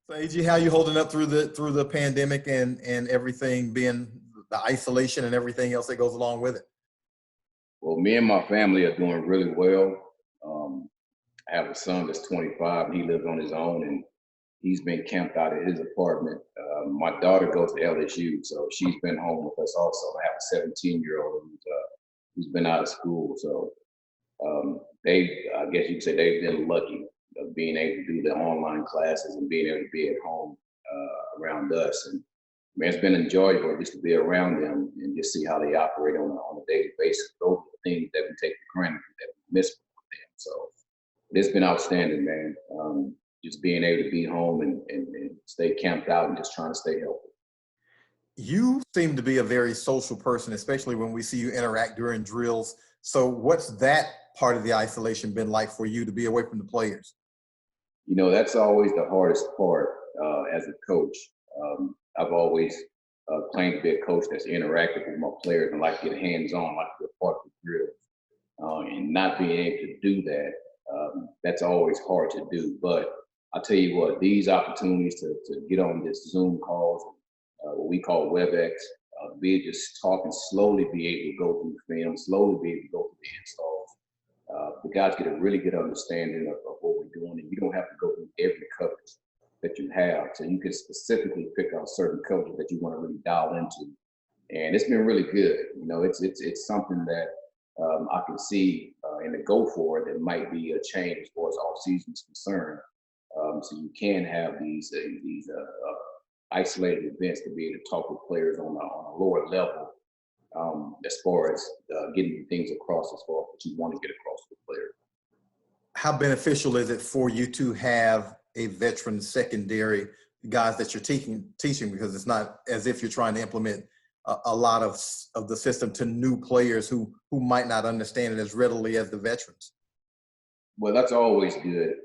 So AG, how you holding up through the pandemic and everything being the isolation and everything else that goes along with it? Well, me and my family are doing really well. Um, I have a son that's 25 and he lives on his own and he's been camped out at his apartment. My daughter goes to LSU, so she's been home with us also. I have a 17-year-old who's been out of school. So I guess you could say they've been lucky of being able to do the online classes and being able to be at home around us. And man, it's been enjoyable just to be around them and just see how they operate on a daily basis. Those are the things that we take for granted that we miss with them. So it's been outstanding, man. Just being able to be home and stay camped out and just trying to stay healthy. You seem to be a very social person, especially when we see you interact during drills. So what's that part of the isolation been like for you to be away from the players? You know, that's always the hardest part as a coach. I've always claimed to be a coach that's interactive with my players and like to get hands-on, like to be a part of the drill. And not being able to do that, that's always hard to do. But I'll tell you what, these opportunities to get on this Zoom calls, what we call WebEx, be able to just talk and slowly be able to go through the film, slowly be able to go through the installs. The guys get a really good understanding of what we're doing, and you don't have to go through every coverage that you have. So you can specifically pick out certain coverages that you want to really dial into. And it's been really good. You know, it's something that I can see in the go forward that might be a change as far as all season is concerned. So you can have these isolated events to be able to talk with players on a lower level as far as getting things across as far as what you want to get across to the player. How beneficial is it for you to have a veteran secondary, guys that you're teaching, because it's not as if you're trying to implement a lot of the system to new players who might not understand it as readily as the veterans? Well, that's always good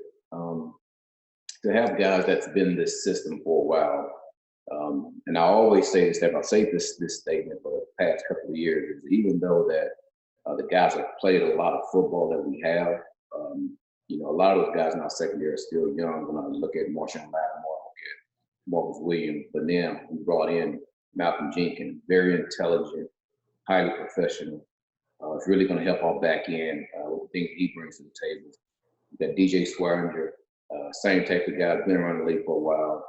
to have guys that's been in this system for a while. And I always say this, I say this statement for the past couple of years, is even though that the guys have played a lot of football that we have, you know, a lot of those guys in our secondary are still young. When I look at Marshall Lattimore, look at Marcus Williams, but then we brought in Malcolm Jenkins, very intelligent, highly professional. It's really going to help our back end with the things he brings to the table. You got DJ Swearinger, same type of guy, been around the league for a while.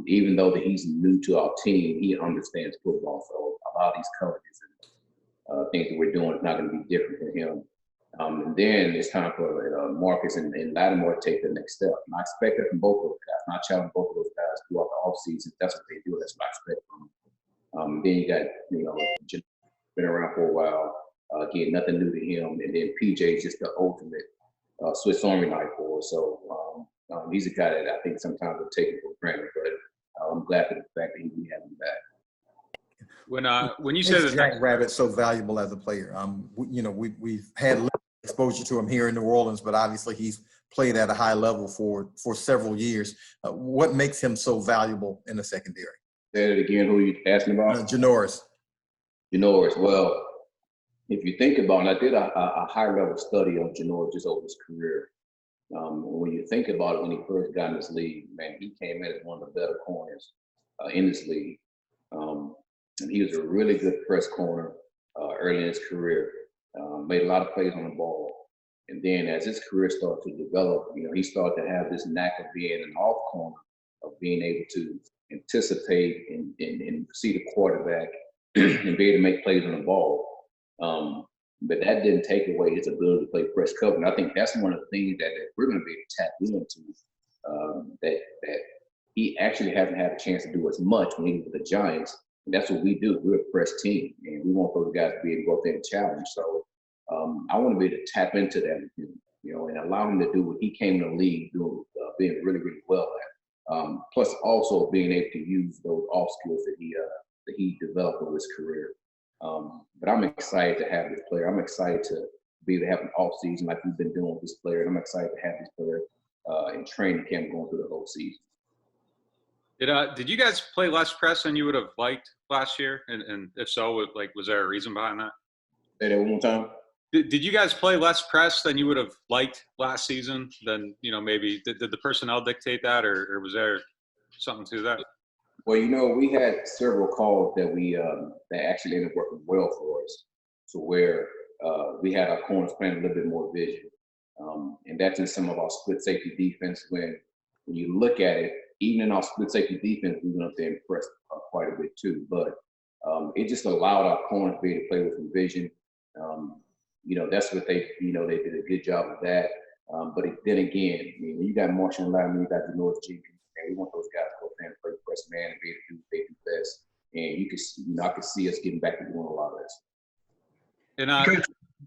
Even though that he's new to our team, he understands football. So a lot of these coverages and things that we're doing is not going to be different for him. And then it's time for Marcus and Lattimore to take the next step. And I expect that from both of those guys. And I challenge both of those guys throughout the offseason. That's what they do. That's what I expect from them. Then you got, you know, been around for a while. Again, nothing new to him. And then PJ is just the ultimate Swiss Army knife for us. So he's a guy that I think sometimes we're taking for granted. But I'm glad for the fact that we have him back. When you said that Jack Rabbit's so valuable as a player, you know, we've had exposure to him here in New Orleans, but obviously he's played at a high level for several years. What makes him so valuable in the secondary? Say it again. Who are you asking about? Janoris. Janoris. Well, if you think about it, I did a high level study on Janoris just over his career. When you think about it, when he first got in this league, man, he came in as one of the better corners in this league. And he was a really good press corner early in his career. Made a lot of plays on the ball. And then as his career started to develop, you know, he started to have this knack of being an off corner, of being able to anticipate and see the quarterback and be able to make plays on the ball. But that didn't take away his ability to play press cover. And I think that's one of the things that we're going to be able to tap into, that he actually hasn't had a chance to do as much when he was with the Giants. And that's what we do. We're a press team, and we want those guys to be able to go out there and challenge. So I want to be able to tap into that, you know, and allow him to do what he came to the league doing, being really, really well at. Plus also being able to use those off skills that he developed over his career. But I'm excited to have this player. I'm excited to be able to have an off season like we've been doing with this player. And I'm excited to have this player in training camp going through the whole season. Did you guys play less press than you would have liked last year? And if so, was there a reason behind that? Say that one more time. Did you guys play less press than you would have liked last season? Than, you know, maybe did the personnel dictate that, or was there something to that? Well, we had several calls that that actually ended up working well for us, to where we had our corners playing a little bit more vision, and that's in some of our split safety defense. When you look at it, even in our split safety defense, we went up there and pressed quite a bit too. But it just allowed our corners to be able to play with vision. That's what they did a good job of that. But then again, I mean, when you got Marshall and Lyman, you got Jenkins, and we want those guys to go there and play press man and be able to do what they do best. And I could see us getting back to doing a lot of this. And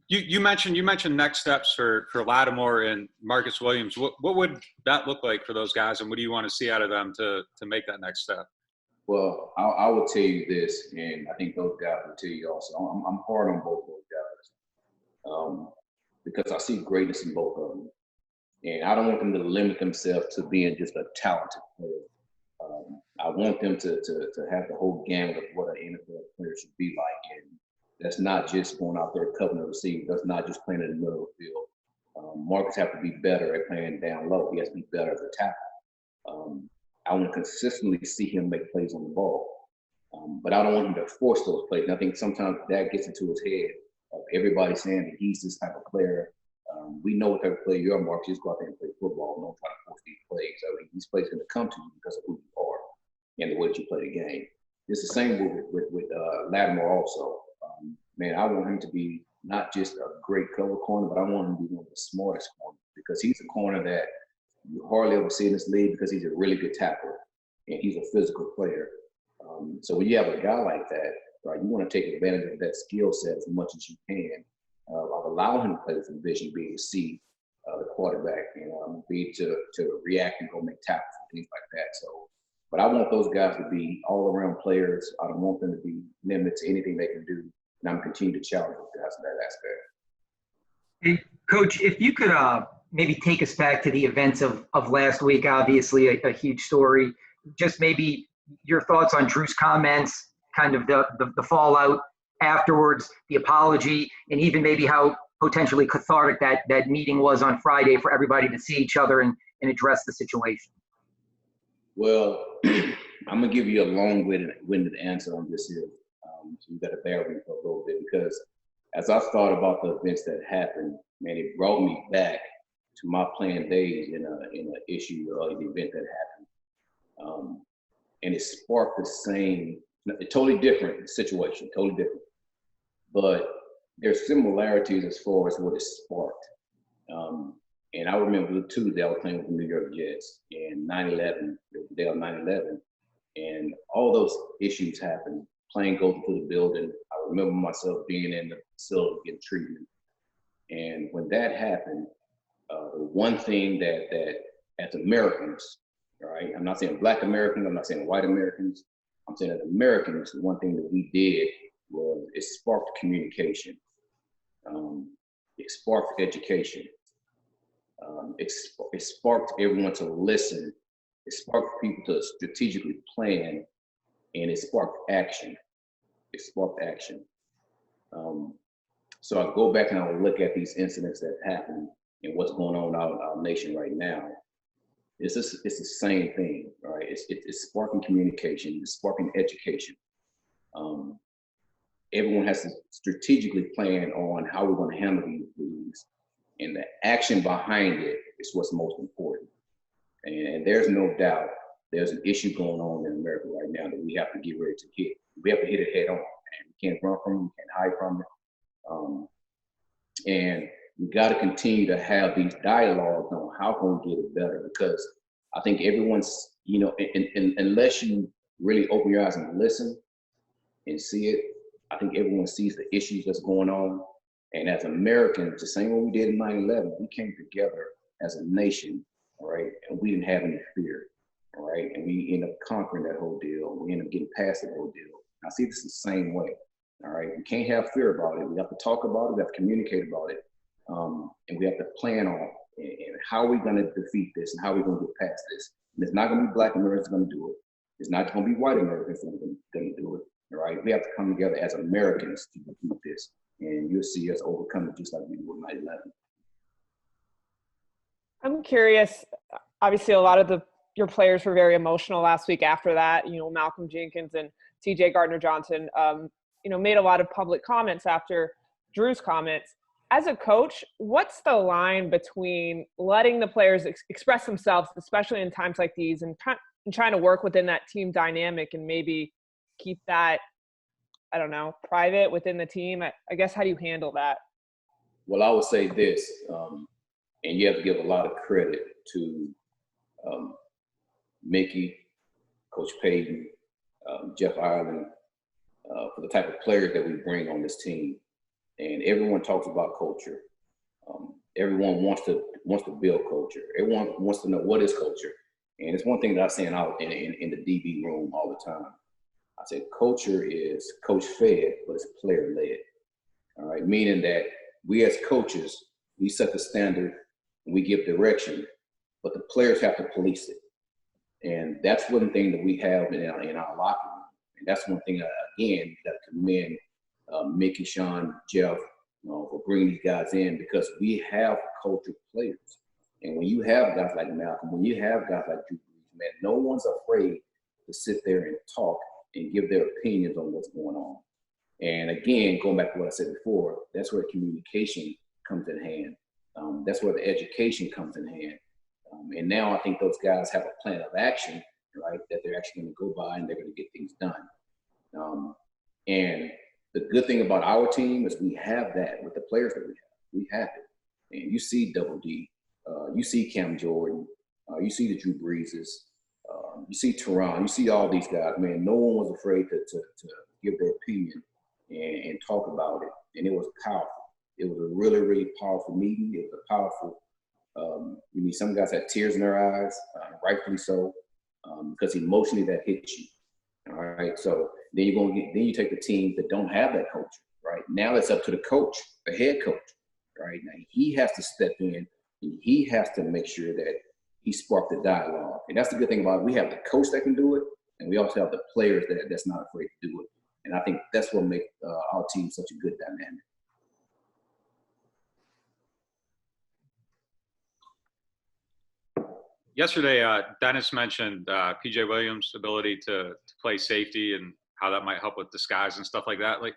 you mentioned next steps for Lattimore and Marcus Williams. What would that look like for those guys, and what do you want to see out of them to make that next step? Well, I will tell you this, and I think those guys will tell you also. I'm hard on both those guys because I see greatness in both of them, and I don't want them to limit themselves to being just a talented player. I want them to have the whole gamut of what an NFL player should be like, and that's not just going out there covering the receiver. That's not just playing in the middle of the field. Marcus have to be better at playing down low. He has to be better as a tackle. I want to consistently see him make plays on the ball, but I don't want him to force those plays. And I think sometimes that gets into his head of everybody saying that he's this type of player. We know what type of player you are, Marcus. Just go out there and play football. Don't try to force these plays. I mean, these plays are going to come to you because of who you are and the way that you play the game. It's the same with Lattimore also. Man, I want him to be not just a great cover corner, but I want him to be one of the smartest corners, because he's a corner that you hardly ever see in this league, because he's a really good tackler and he's a physical player. So when you have a guy like that, right, you want to take advantage of that skill set as much as you can. Allow him to play with vision, be able to see the quarterback, and be able to react and go make tackles and things like that. So, but I want those guys to be all-around players. I don't want them to be limited to anything they can do, and I'm continuing to challenge those guys in that aspect. Hey, Coach, if you could maybe take us back to the events of last week, obviously a huge story. Just maybe your thoughts on Drew's comments, kind of the fallout afterwards, the apology, and even maybe how potentially cathartic that meeting was on Friday for everybody to see each other and address the situation. Well, I'm going to give you a long-winded answer on this here. So you got to bear with me for a little bit, because as I thought about the events that happened, man, it brought me back to my playing days in an issue or an event that happened. And it sparked the same, totally different situation, totally different. But there's similarities as far as what it sparked. And I remember the two that I was playing with the New York Jets in 9/11, the day of 9/11, and all those issues happened. Plane goes into the building. I remember myself being in the facility getting treatment. And when that happened, the one thing that as Americans, right, I'm not saying Black Americans, I'm not saying white Americans, I'm saying as Americans, the one thing that we did was it sparked communication. It sparked education. It sparked everyone to listen. It sparked people to strategically plan, and it sparked action. It sparked action. So I go back and I look at these incidents that happened and what's going on out in our nation right now. It's the same thing, right? It's sparking communication. It's sparking education. Everyone has to strategically plan on how we're going to handle these things, and the action behind it is what's most important. And there's no doubt there's an issue going on in America right now that we have to get ready to hit. We have to hit it head on, and we can't run from it, we can't hide from it. And we got to continue to have these dialogues on how can we get it better, because I think everyone's, unless you really open your eyes and listen and see it, I think everyone sees the issues that's going on. And as Americans, the same way we did in 9/11, we came together as a nation, all right? And we didn't have any fear, all right? And we ended up conquering that whole deal. We ended up getting past that whole deal. I see this the same way, all right? We can't have fear about it. We have to talk about it. We have to communicate about it. And we have to plan on and how we're going to defeat this and how we're going to get past this. And it's not going to be Black Americans going to do it. It's not going to be white Americans going to do it, all right? We have to come together as Americans to defeat this. And you'll see us overcome it just like we did with 9/11. I'm curious, obviously a lot of the your players were very emotional last week after that. You know, Malcolm Jenkins and TJ Gardner-Johnson, you know, made a lot of public comments after Drew's comments. As a coach, what's the line between letting the players express themselves, especially in times like these, and trying to work within that team dynamic and maybe keep that, I don't know, private within the team? I guess, how do you handle that? Well, I would say this, and you have to give a lot of credit to Mickey, Coach Payton, Jeff Ireland, for the type of players that we bring on this team. And everyone talks about culture. Everyone wants to build culture. Everyone wants to know what is culture. And it's one thing that I say out in the DB room all the time. I said culture is coach fed, but it's player led. All right, meaning that we as coaches, we set the standard and we give direction, but the players have to police it. And that's one thing that we have in our locker room. And that's one thing, again, that I commend Mickey, Sean, Jeff, for bringing these guys in, because we have cultured players. And when you have guys like Malcolm, when you have guys like Drew Brees, man, no one's afraid to sit there and talk and give their opinions on what's going on. And again, going back to what I said before, that's where communication comes in hand. That's where the education comes in hand. And now I think those guys have a plan of action, right, that they're actually going to go by and they're going to get things done. And the good thing about our team is we have that with the players that we have. We have it. And you see Double D, you see Cam Jordan, you see the Drew Breeses, you see Teron, you see all these guys. Man, no one was afraid to give their opinion and talk about it. And it was powerful. It was a really, really powerful meeting. It was a powerful, you mean, some guys had tears in their eyes, rightfully so, because emotionally that hits you. All right, so then you take the teams that don't have that culture, right? Now it's up to the coach, the head coach, right? Now he has to step in and he has to make sure that he sparked the dialogue. And that's the good thing about it. We have the coach that can do it, and we also have the players that's not afraid to do it. And I think that's what makes our team such a good dynamic. Yesterday, Dennis mentioned PJ Williams' ability to play safety and how that might help with disguise and stuff like that. Like,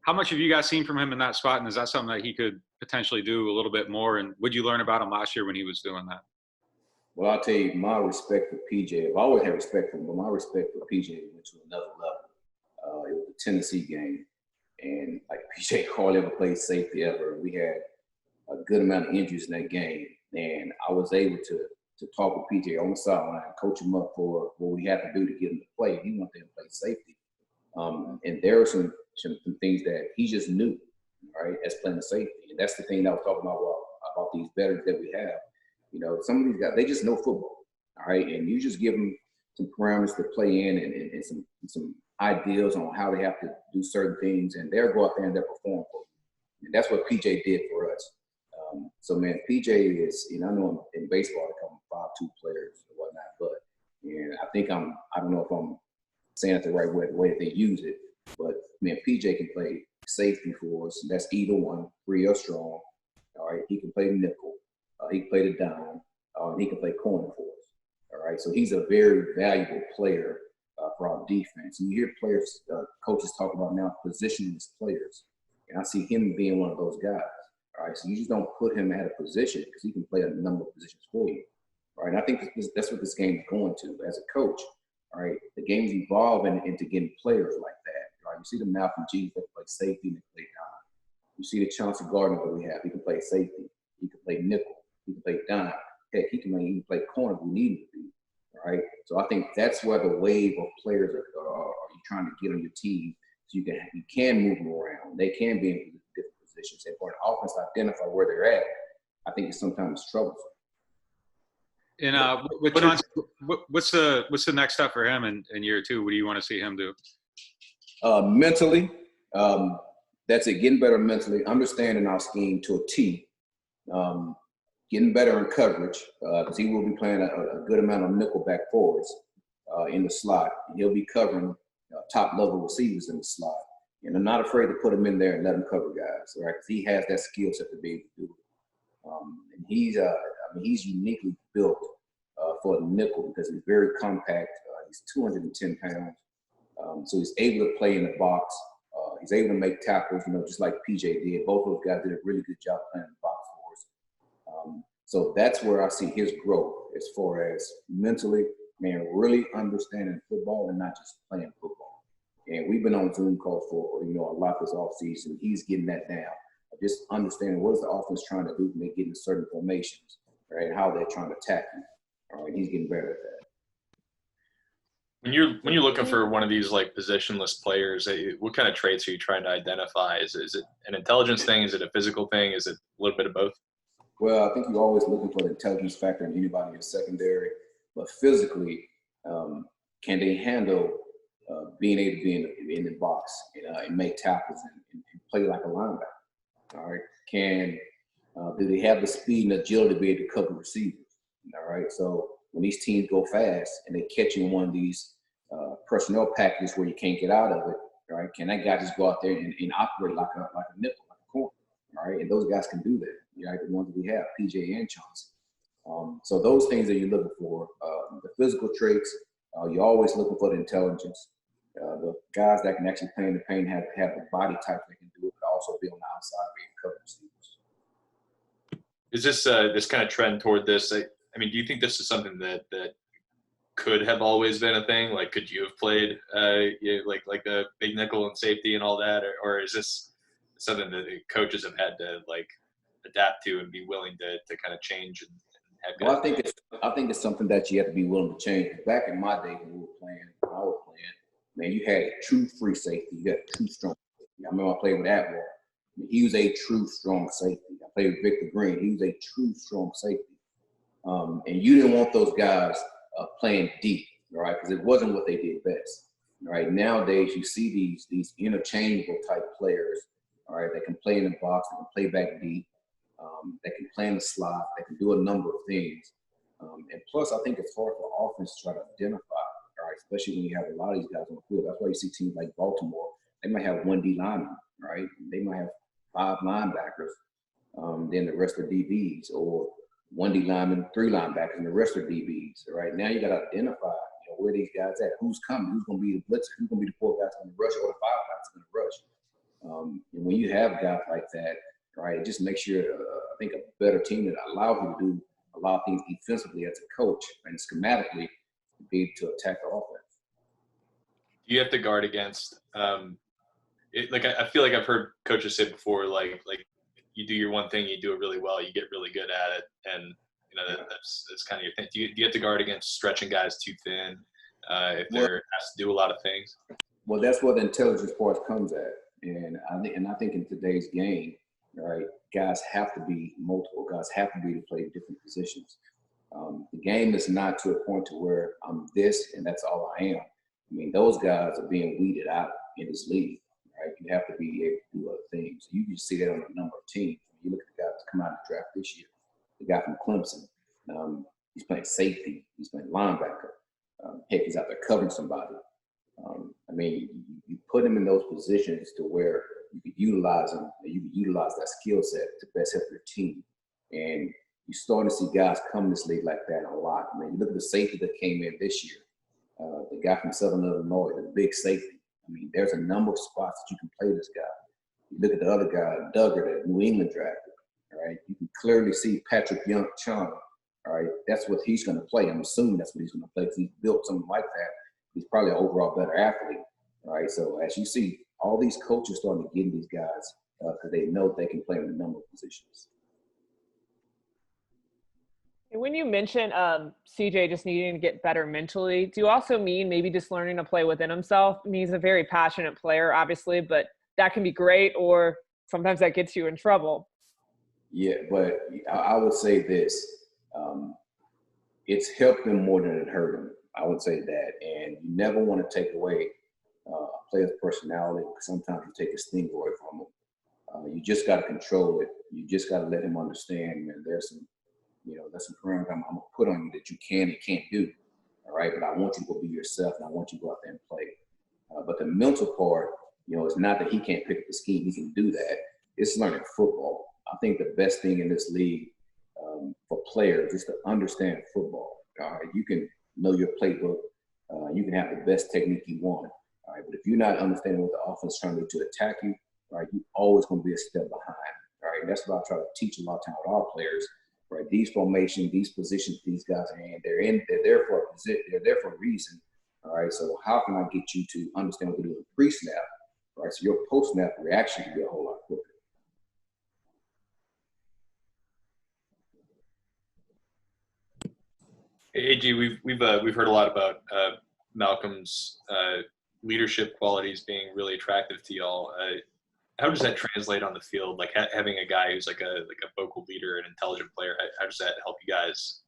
how much have you guys seen from him in that spot? And is that something that he could potentially do a little bit more? And would you learn about him last year when he was doing that? Well, I'll tell you, my respect for PJ, I've always had respect for him, but my respect for PJ went to another level. It was the Tennessee game. And like PJ hardly ever played safety ever. We had a good amount of injuries in that game. And I was able to talk with PJ on the sideline, coach him up for what we had to do to get him to play. He wanted to play safety. And there were some things that he just knew, right, as playing safety. And that's the thing that I was talking about these veterans that we have. You know, some of these guys, they just know football, all right? And you just give them some parameters to play in and some ideas on how they have to do certain things, and they'll go out there and they'll perform for you. And that's what PJ did for us. So, man, PJ is, you know, I know in baseball they call them 5'2" players or whatnot, but and I think I don't know if I'm saying it the right way, the way that they use it, but, man, PJ can play safety for us. That's either one, free or strong. All right, he can play nickel. He can play the dime. And he can play corner for us. All right, so he's a very valuable player for our defense. And you hear players, coaches talk about now positioning his players, and I see him being one of those guys. All right, so you just don't put him at a position because he can play a number of positions for you. All right, and I think that's what this game is going to. As a coach, all right, the game's evolving into getting players like that. All right, you see the Malcolm G that play safety and play dime. You see the Chauncey Gardner that we have. He can play safety. He can play nickel. He can play dime. Heck, he can even play corner if we need him to be. All right, so I think that's where the wave of players are you trying to get on your team, so you can move them around. They can be in different positions. And for an offense to identify where they're at, I think it's sometimes troublesome. And with John, what's the next step for him in year two? What do you want to see him do? Mentally, that's it. Getting better mentally, understanding our scheme to a T. Getting better in coverage because he will be playing a good amount of nickelback forwards in the slot. And he'll be covering top-level receivers in the slot. And I'm not afraid to put him in there and let him cover guys, right? Because he has that skill set to be able to do it. And he's uniquely built for a nickel because he's very compact. He's 210 pounds. So he's able to play in the box. He's able to make tackles, just like PJ did. Both of those guys did a really good job playing in the box for us. So that's where I see his growth as far as mentally, man, really understanding football and not just playing football. And we've been on Zoom calls for, a lot this offseason. He's getting that down. Just understanding what is the offense trying to do when they get in certain formations, right? How they're trying to attack you. All right, he's getting better at that. When you're looking for one of these like positionless players, what kind of traits are you trying to identify? Is it an intelligence thing? Is it a physical thing? Is it a little bit of both? Well, I think you're always looking for the intelligence factor in anybody in your secondary, but physically, can they handle being able to be in the box and make tackles and play like a linebacker? All right, do they have the speed and agility to be able to cover receivers? All right, so when these teams go fast and they catch you in one of these personnel packages where you can't get out of it, all right, can that guy just go out there and operate like a nickel, like a corner? All right, and those guys can do that. Right, the ones that we have, PJ and Chauncey. So those things that you're looking for, the physical traits, you're always looking for the intelligence. The guys that can actually play in the paint have the body type that can do it, but also be on the outside being covered receivers. Is this this kind of trend toward this? I mean, do you think this is something that could have always been a thing? Like, could you have played like a big nickel and safety and all that, or is this something that the coaches have had to like adapt to and be willing to kind of change and have good? Well, I think it's something that you have to be willing to change. Back in my day when I was playing, man, you had a true free safety. You had a true strong safety. I remember I played with Atwell. He was a true strong safety. I played with Victor Green. He was a true strong safety. And you didn't want those guys playing deep, all right, because it wasn't what they did best. All right, nowadays you see these interchangeable type players, all right, that can play in the box, that can play back deep, that can play in the slot, that can do a number of things. And plus, I think it's hard for offense to try to identify, all right, especially when you have a lot of these guys on the field. That's why you see teams like Baltimore, they might have one D lineman, right? They might have 5 linebackers, then the rest are DBs, or one D lineman, 3 linebackers, and the rest are DBs. Right now, you got to identify, where these guys at, who's coming, who's going to be the blitzer, who's going to be the 4 guys going to rush, or the 5 guys going to rush. And when you have guys like that, right, it just makes you, I think, a better team that allows you to do a lot of things defensively as a coach and schematically to be able to attack the offense. You have to guard against. I feel like I've heard coaches say before, like you do your one thing, you do it really well, you get really good at it, and that's kind of your thing. Do you have to guard against stretching guys too thin if they're asked to do a lot of things? Well, that's where the intelligence part comes at, and I think in today's game, right, guys have to be multiple. Guys have to be to play different positions. The game is not to a point to where I'm this and that's all I am. I mean, those guys are being weeded out in this league. Right? You have to be able to do other things. You can see that on a number of teams. You look at the guys that come out of the draft this year. The guy from Clemson, he's playing safety. He's playing linebacker. Heck, he's out there covering somebody. I mean, you put him in those positions to where you can utilize him, and you can utilize that skill set to best help your team. And you're starting to see guys come in this league like that a lot. I mean, you look at the safety that came in this year. The guy from Southern Illinois, the big safety. I mean, there's a number of spots that you can play this guy. You look at the other guy, Duggar, that New England drafted, all right? You can clearly see Patrick Chung, all right? That's what he's going to play. I'm assuming that's what he's going to play because he's built something like that. He's probably an overall better athlete, all right? So as you see, all these coaches starting to get in these guys because they know they can play in a number of positions. And when you mention CJ just needing to get better mentally, do you also mean maybe just learning to play within himself? I mean, he's a very passionate player, obviously, but that can be great, or sometimes that gets you in trouble. Yeah, but I would say this. It's helped him more than it hurt him. I would say that. And you never want to take away a player's personality because sometimes you take a sting away from him. You just got to control it. You just got to let him understand, man, there's some parameters I'm going to put on you that you can and can't do, all right? But I want you to go be yourself, and I want you to go out there and play. But the mental part, it's not that he can't pick up the scheme. He can do that. It's learning football. I think the best thing in this league for players is to understand football. All right, you can know your playbook. You can have the best technique you want. All right, but if you're not understanding what the offense is trying to do to attack you, all right, you're always going to be a step behind. All right, and that's what I try to teach a lot of time with our players. Right, these formations, these positions, these guys are in. They're there for a position. They're there for a reason. All right, so how can I get you to understand what they're doing pre-snap? All right, so your post-snap reaction can be a whole lot quicker. Hey, AG, we've heard a lot about Malcolm's leadership qualities being really attractive to y'all. How does that translate on the field? Like having a guy who's like a vocal leader, an intelligent player. How does that help you guys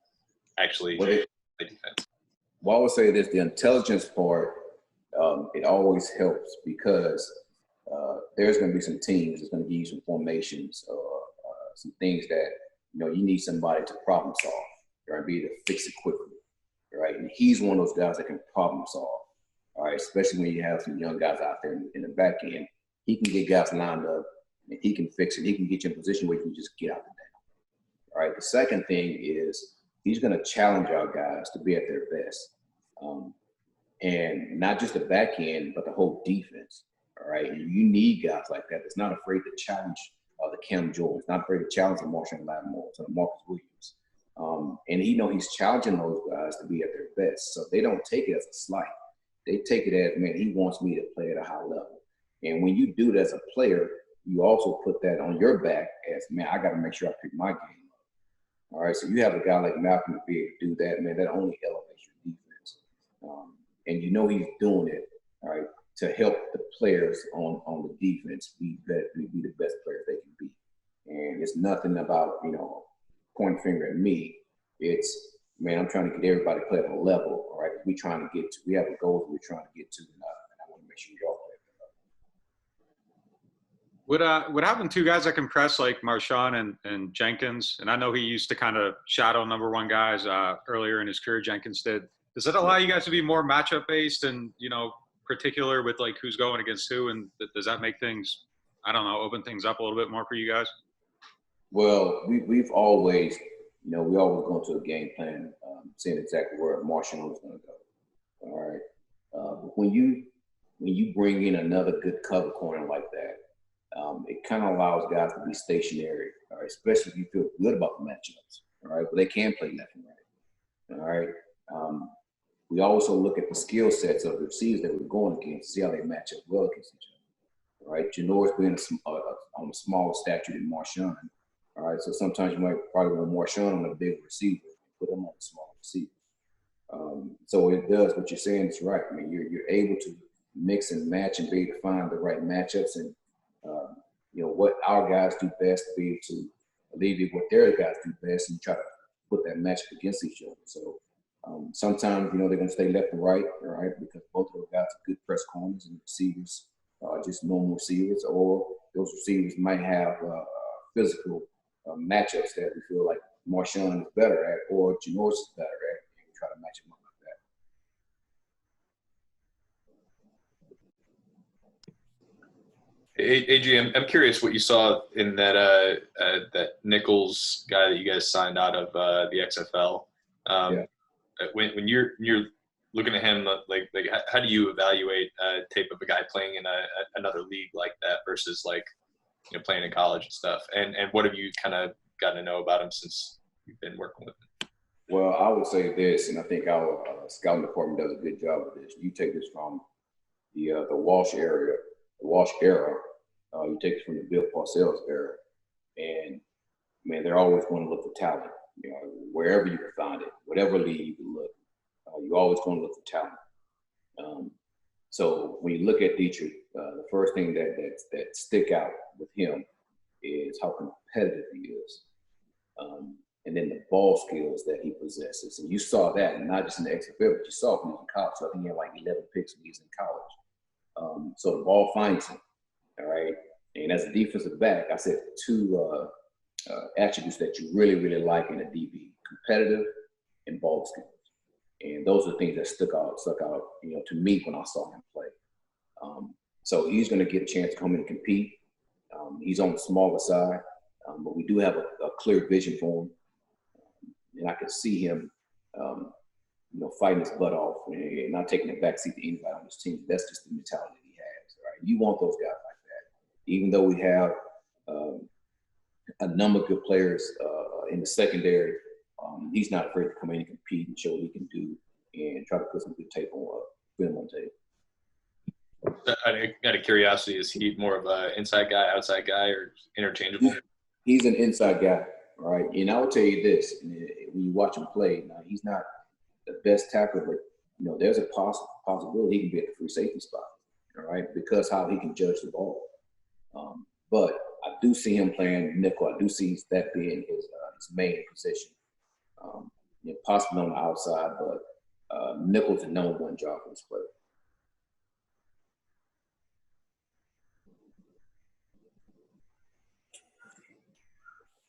actually play defense? Well, I would say this: the intelligence part, it always helps because there's going to be some teams that's going to give you some formations, some things that you need somebody to problem solve, right? Be able to fix it quickly, right? And he's one of those guys that can problem solve, all right? Especially when you have some young guys out there in the back end. He can get guys lined up, and he can fix it. He can get you in a position where you can just get out the down. All right. The second thing is he's going to challenge our guys to be at their best, and not just the back end, but the whole defense. All right. And you need guys like that that's not afraid to challenge the Cam Jordan, not afraid to challenge the Marshawn Lattimore, to the Marcus Williams. And he's challenging those guys to be at their best. So they don't take it as a slight. They take it as, man, he wants me to play at a high level. And when you do that as a player, you also put that on your back as, man, I got to make sure I pick my game up. All right, so you have a guy like Malcolm to be able to do that, man, that only elevates your defense. And he's doing it, all right, to help the players on the defense be the best players they can be. And it's nothing about, pointing finger at me. It's, man, I'm trying to get everybody to play at a level, all right? We have a goal we're trying to get to, and I want to make sure we all play. Would having two guys that can press like Marshawn and Jenkins, and I know he used to kind of shadow number one guys earlier in his career, Jenkins did. Does that allow you guys to be more matchup based and, particular with like who's going against who? And does that make things, open things up a little bit more for you guys? Well, we've always, we always go into a game plan seeing exactly where Marshawn was going to go. All right. But when you bring in another good cover corner like that, it kind of allows guys to be stationary, all right, especially if you feel good about the matchups, all right, but they can play left and right, all right. We also look at the skill sets of the receivers that we're going against, see how they match up well against each other, all right. Janor's being on a smaller stature than Marshawn, all right, so sometimes you might probably want Marshawn on a big receiver, put him on a small receiver. So it does what you're saying is right. I mean, you're able to mix and match and be able to find the right matchups and what our guys do best to be able to alleviate what their guys do best and try to put that matchup against each other. So sometimes, they're going to stay left and right, all right, because both of those guys are good press corners and receivers are just normal receivers, or those receivers might have physical matchups that we feel like Marshawn is better at or Janoris is better at, and we try to match them up like that. Hey, AG, I'm curious what you saw in that that Nichols guy that you guys signed out of the XFL. Yeah. When you're looking at him, like how do you evaluate tape of a guy playing in another league like that versus like playing in college and stuff? And what have you kind of gotten to know about him since you've been working with him? Well, I would say this, and I think our scouting department does a good job of this. You take this from the Walsh era. You take it from the Bill Parcells era, and man, they're always going to look for talent. Wherever you can find it, whatever league you can look, you're always going to look for talent. So when you look at Dietrich, the first thing that stick out with him is how competitive he is, and then the ball skills that he possesses. And you saw that not just in the XFL, but you saw it when he was in college. So I think he had like 11 picks when he was in college. So the ball finds him. All right. And as a defensive back, I said two attributes that you really, really like in a DB: competitive and ball skills. And those are the things that stuck out, to me when I saw him play. So he's going to get a chance to come in and compete. He's on the smaller side, but we do have a clear vision for him. And I can see him fighting his butt off and not taking a backseat to anybody on this team. That's just the mentality he has, right? You want those guys like that. Even though we have a number of good players in the secondary, he's not afraid to come in and compete and show what he can do and try to put some good tape on film on tape. Out of curiosity, is he more of an inside guy, outside guy, or interchangeable? He's an inside guy, all right? And I will tell you this, when you watch him play, now he's not the best tackler, but, there's a possibility he can be at the free safety spot, all right, because how he can judge the ball. But I do see him playing nickel. I do see that being his main position, possibly on the outside, but nickel's the number one job for this player.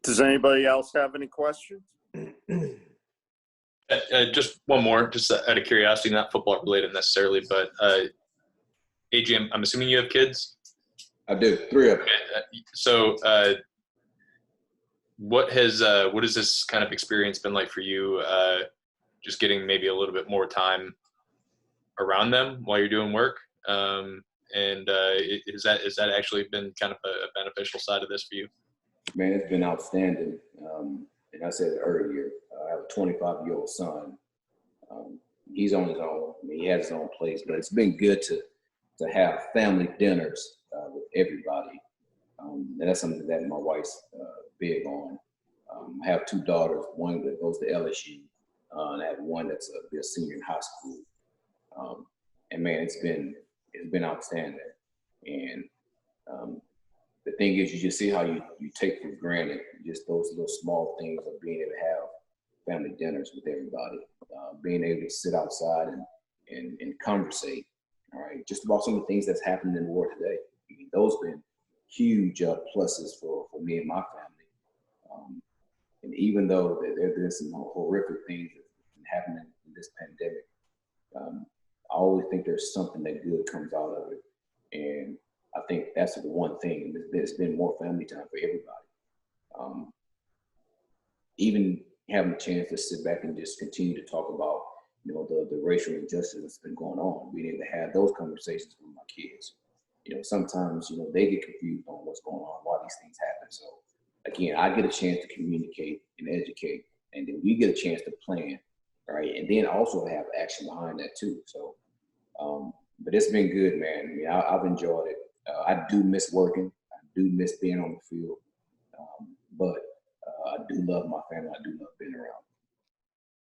Does anybody else have any questions? Just one more, just out of curiosity, not football related necessarily, but AJ, I'm assuming you have kids? I do, 3 of them. So what has this kind of experience been like for you, just getting maybe a little bit more time around them while you're doing work? And is that actually been kind of a beneficial side of this for you? Man, it's been outstanding. And I said it earlier, I have a 25-year-old son. He's on his own. I mean, he has his own place, but it's been good to have family dinners with everybody. And that's something that my wife's big on. I have 2 daughters, one that goes to LSU, and I have one that's a senior in high school. And man, it's been outstanding. And the thing is, you just see how you take for granted just those little small things of being able to have family dinners with everybody, being able to sit outside and conversate, all right, just about some of the things that's happening in the world today. I mean, those have been huge pluses for me and my family. And even though there have been some horrific things that have been happening in this pandemic, I always think there's something that good comes out of it. And I think that's the one thing. There's been more family time for everybody. Even having a chance to sit back and just continue to talk about, the racial injustice that's been going on. Being able to have those conversations with my kids. Sometimes, they get confused on what's going on, why these things happen. So again, I get a chance to communicate and educate, and then we get a chance to plan, right? And then also have action behind that too. So, but it's been good, man. I mean, I've enjoyed it. I do miss working. I do miss being on the field. But I do love my family. I do love being around.